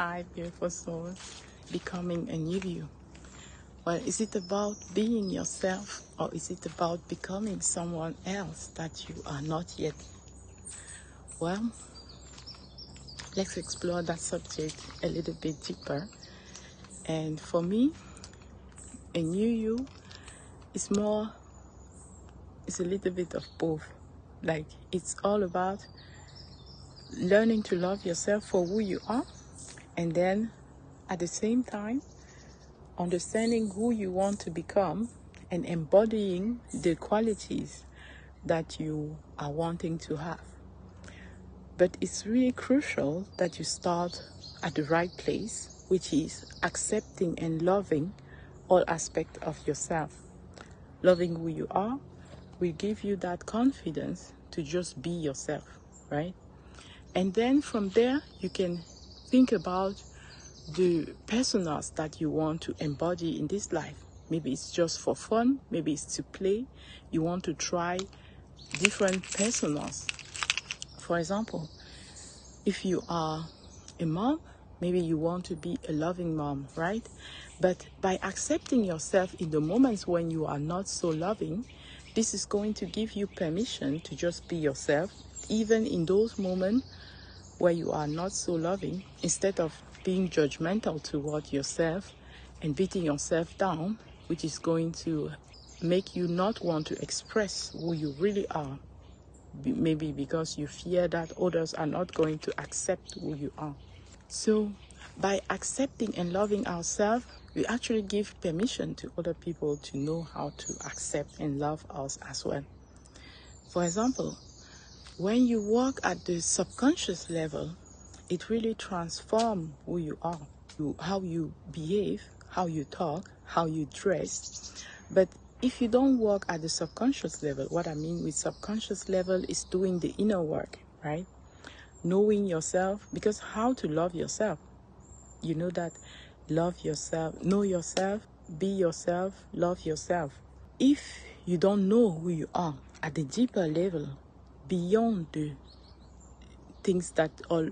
Hi, beautiful souls. Becoming a new you. Well, is it about being yourself, or is it about becoming someone else that you are not yet? Well, let's explore that subject a little bit deeper. And for me, a new you is a little bit of both. Like, it's all about learning to love yourself for who you are, and then at the same time understanding who you want to become and embodying the qualities that you are wanting to have. But it's really crucial that you start at the right place, which is accepting and loving all aspects of yourself. Loving who you are will give you that confidence to just be yourself, right? And then from there, you can think about the personas that you want to embody in this life. Maybe it's just for fun, maybe it's to play. You want to try different personas. For example, if you are a mom, maybe you want to be a loving mom, right? But by accepting yourself in the moments when you are not so loving, this is going to give you permission to just be yourself, even in those moments where you are not so loving. Instead of being judgmental toward yourself and beating yourself down, which is going to make you not want to express who you really are, maybe because you fear that others are not going to accept who you are. So by accepting and loving ourselves, we actually give permission to other people to know how to accept and love us as well. For example, when you work at the subconscious level, it really transforms who you are, how you behave, how you talk, how you dress. But if you don't work at the subconscious level, what I mean with subconscious level is doing the inner work, right? Knowing yourself, because how to love yourself? You know that love yourself, know yourself, be yourself, love yourself. If you don't know who you are at the deeper level, beyond the things that all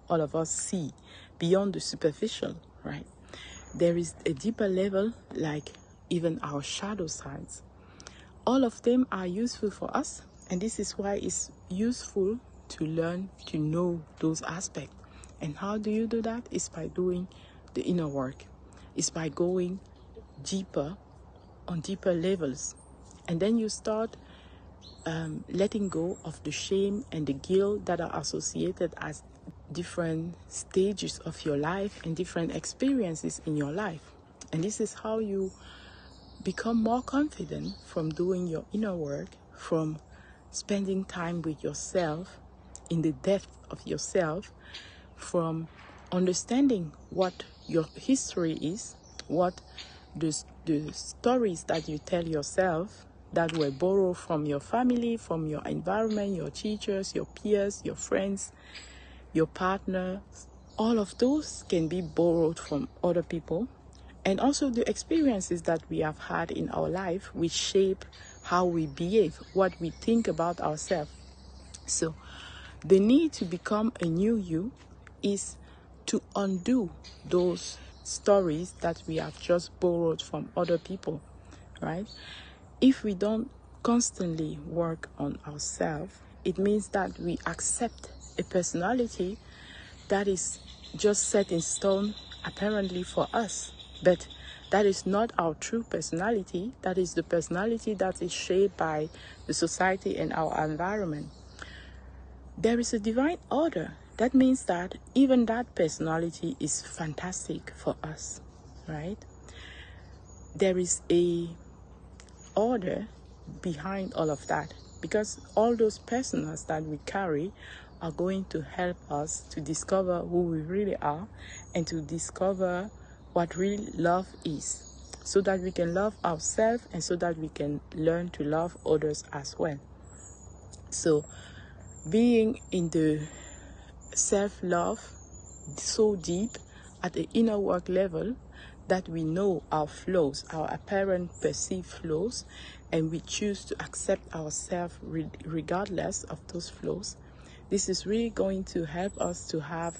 of us see, beyond the superficial, right? There is a deeper level, like even our shadow sides. All of them are useful for us, and this is why it's useful to learn to know those aspects. And how do you do that? It's by doing the inner work. It's by going deeper, on deeper levels. And then you start letting go of the shame and the guilt that are associated as different stages of your life and different experiences in your life. And this is how you become more confident from doing your inner work, from spending time with yourself, in the depth of yourself, from understanding what your history is, what the stories that you tell yourself that were borrowed from your family, from your environment, your teachers, your peers, your friends, your partner. All of those can be borrowed from other people. And also the experiences that we have had in our life, which shape how we behave, what we think about ourselves. So the need to become a new you is to undo those stories that we have just borrowed from other people, right? If we don't constantly work on ourselves, it means that we accept a personality that is just set in stone, apparently for us. But that is not our true personality. That is the personality that is shaped by the society and our environment. There is a divine order. That means that even that personality is fantastic for us, right? There is a order behind all of that, because all those personas that we carry are going to help us to discover who we really are and to discover what real love is, so that we can love ourselves and so that we can learn to love others as well. So being in the self-love so deep at the inner work level that we know our flaws, our apparent perceived flaws, and we choose to accept ourselves regardless of those flaws. This is really going to help us to have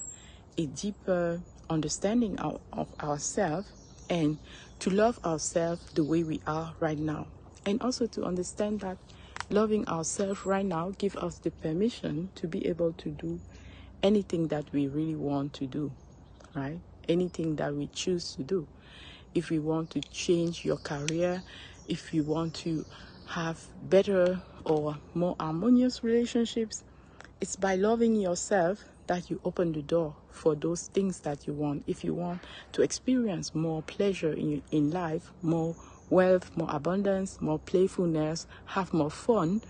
a deeper understanding of ourselves, and to love ourselves the way we are right now. And also to understand that loving ourselves right now gives us the permission to be able to do anything that we really want to do, right? Anything that we choose to do. If we want to change your career, if you want to have better or more harmonious relationships, it's by loving yourself that you open the door for those things that you want. If you want to experience more pleasure in life, more wealth, more abundance, more playfulness, have more fun,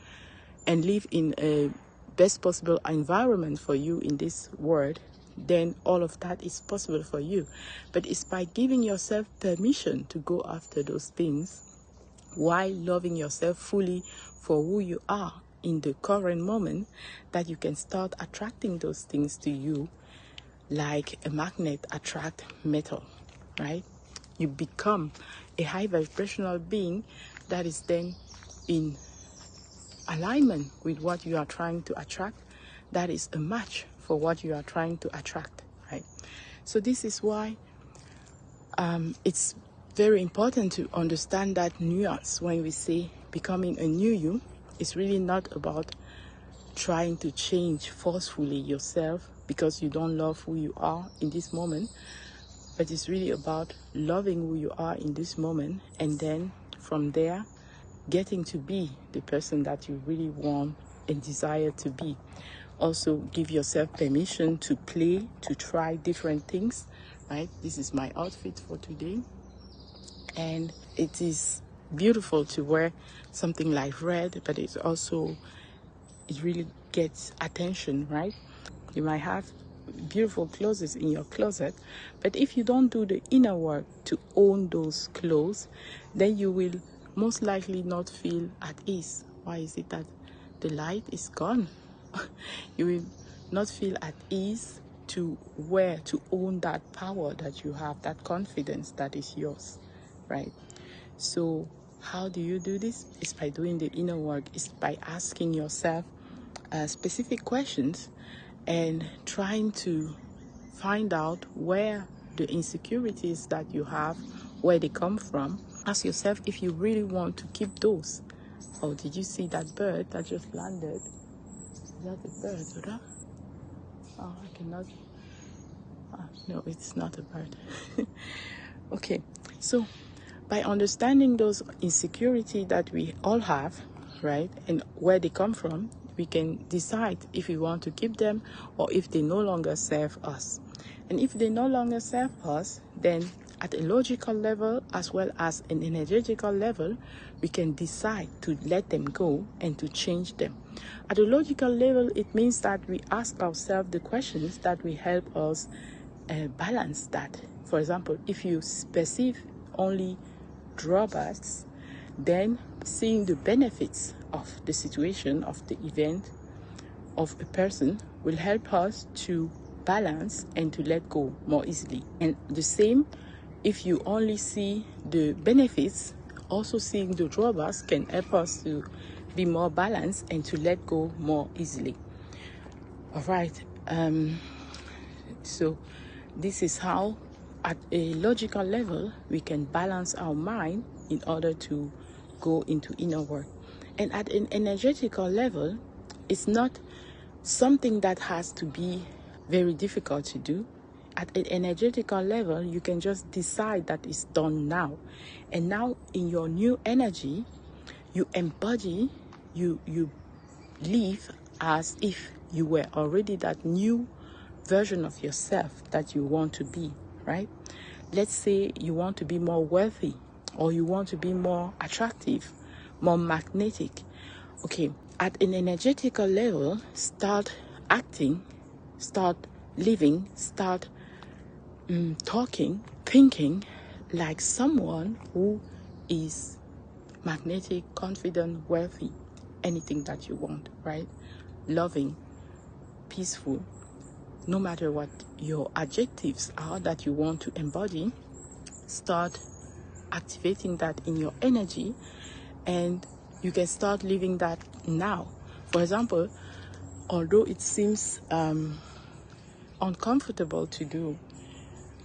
and live in a best possible environment for you in this world, then all of that is possible for you. But it's by giving yourself permission to go after those things while loving yourself fully for who you are in the current moment that you can start attracting those things to you like a magnet attract metal, right? You become a high vibrational being that is then in alignment with what you are trying to attract, that is a match for what you are trying to attract, right? So this is why it's very important to understand that nuance when we say becoming a new you. It's really not about trying to change forcefully yourself because you don't love who you are in this moment, but it's really about loving who you are in this moment, and then from there getting to be the person that you really want and desire to be. Also give yourself permission to play, to try different things, right? This is my outfit for today, and it is beautiful to wear something like red, but it really gets attention, right? You might have beautiful clothes in your closet, but if you don't do the inner work to own those clothes, then you will most likely not feel at ease. Why is it that the light is gone? You will not feel at ease to wear, to own that power that you have, that confidence that is yours, right? So how do you do this? It's by doing the inner work. It's by asking yourself specific questions and trying to find out where the insecurities that you have, where they come from. Ask yourself if you really want to keep those. Oh, did you see that bird that just landed? Is that a bird, Zora? Oh, I cannot. No, it's not a bird. Okay, so by understanding those insecurities that we all have, right, and where they come from, we can decide if we want to keep them or if they no longer serve us. And if they no longer serve us, then at a logical level as well as an energetical level, we can decide to let them go and to change them. At a logical level, it means that we ask ourselves the questions that will help us balance that. For example, if you perceive only drawbacks, then seeing the benefits of the situation, of the event, of a person will help us to balance and to let go more easily. And the same, if you only see the benefits, also seeing the drawbacks can help us to be more balanced and to let go more easily. All right. So this is how at a logical level we can balance our mind in order to go into inner work. And at an energetical level, it's not something that has to be very difficult to do. At an energetical level, you can just decide that it's done now. And now in your new energy, you embody, you live as if you were already that new version of yourself that you want to be, right? Let's say you want to be more wealthy, or you want to be more attractive, more magnetic. Okay, at an energetical level, start acting, start living, start talking, thinking like someone who is magnetic, confident, wealthy, anything that you want, right? Loving, peaceful. No matter what your adjectives are that you want to embody, start activating that in your energy, and you can start living that now. For example, although it seems uncomfortable to do,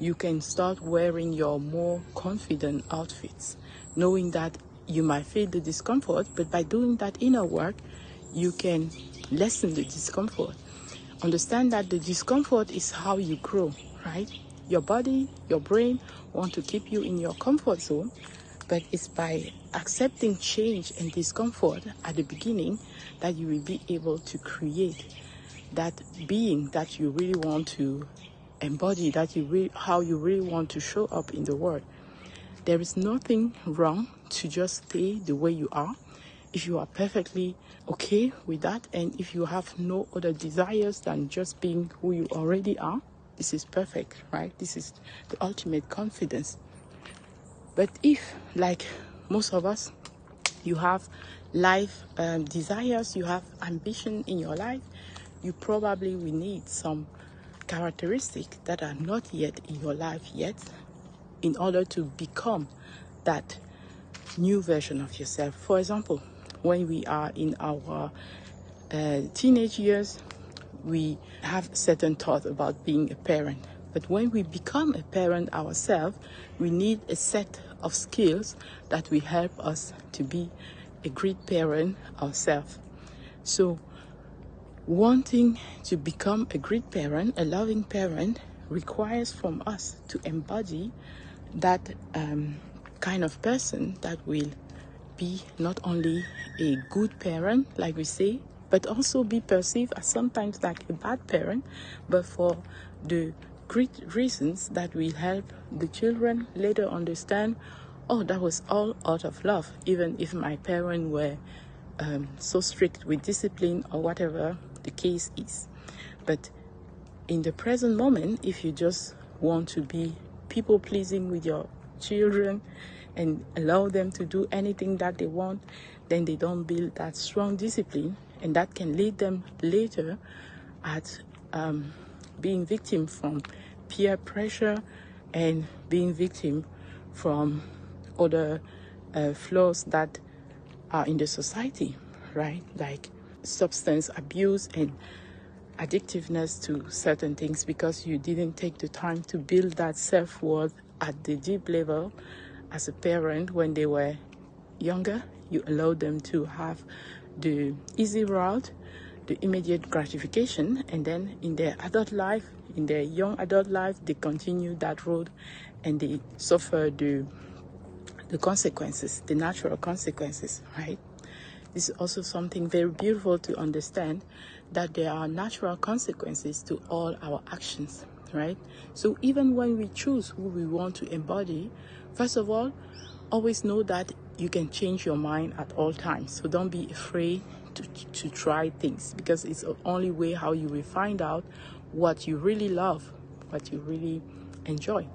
you can start wearing your more confident outfits, knowing that you might feel the discomfort, but by doing that inner work, you can lessen the discomfort. Understand that the discomfort is how you grow, right? Your body, your brain want to keep you in your comfort zone, but it's by accepting change and discomfort at the beginning that you will be able to create that being that you really want to embody, that how you really want to show up in the world. There is nothing wrong to just stay the way you are if you are perfectly okay with that, and if you have no other desires than just being who you already are. This is perfect, right? This is the ultimate confidence. But if, like most of us, you have life desires, you have ambition in your life, you probably will need some characteristics that are not yet in your life yet in order to become that new version of yourself. For example, when we are in our teenage years, we have certain thoughts about being a parent. But when we become a parent ourselves, we need a set of skills that will help us to be a great parent ourselves. So wanting to become a great parent, a loving parent, requires from us to embody that kind of person that will be not only a good parent, like we say, but also be perceived as sometimes like a bad parent, but for the great reasons that will help the children later understand, oh, that was all out of love, even if my parents were so strict with discipline or whatever the case is. But in the present moment, if you just want to be people pleasing with your children and allow them to do anything that they want, then they don't build that strong discipline, and that can lead them later at being victim from peer pressure and being victim from other flaws that are in the society, right? Like substance abuse and addictiveness to certain things because you didn't take the time to build that self-worth at the deep level as a parent when they were younger. You allowed them to have the easy route, the immediate gratification, and then in their adult life, in their young adult life, they continue that road and they suffer the consequences, the natural consequences, right? This is also something very beautiful to understand, that there are natural consequences to all our actions, right? So even when we choose who we want to embody, first of all, always know that you can change your mind at all times. So don't be afraid to try things, because it's the only way how you will find out what you really love, what you really enjoy.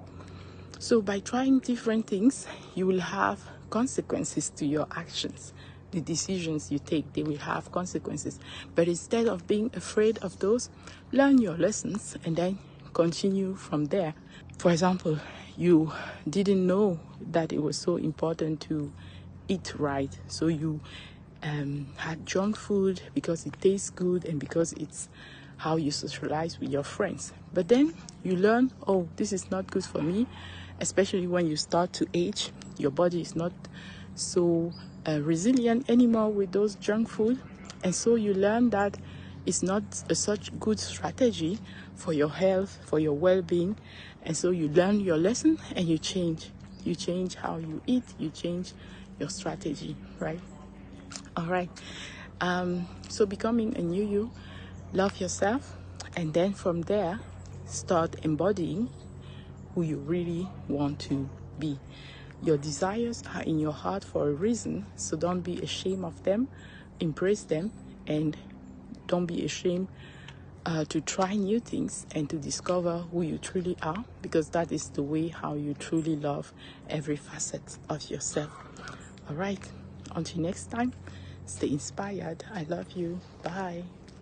So by trying different things, you will have consequences to your actions. The decisions you take, they will have consequences. But instead of being afraid of those, learn your lessons and then continue from there. For example, you didn't know that it was so important to eat right. So you had junk food because it tastes good and because it's how you socialize with your friends. But then you learn, oh, this is not good for me, especially when you start to age. Your body is not so resilient anymore with those junk food, and so you learn that it's not such good strategy for your health, for your well-being, and so you learn your lesson and you change how you eat, you change your strategy, right? All right. So becoming a new you, love yourself, and then from there start embodying who you really want to be. Your desires are in your heart for a reason, so don't be ashamed of them. Embrace them, and don't be ashamed to try new things and to discover who you truly are, because that is the way how you truly love every facet of yourself. All right, until next time, stay inspired. I love you. Bye.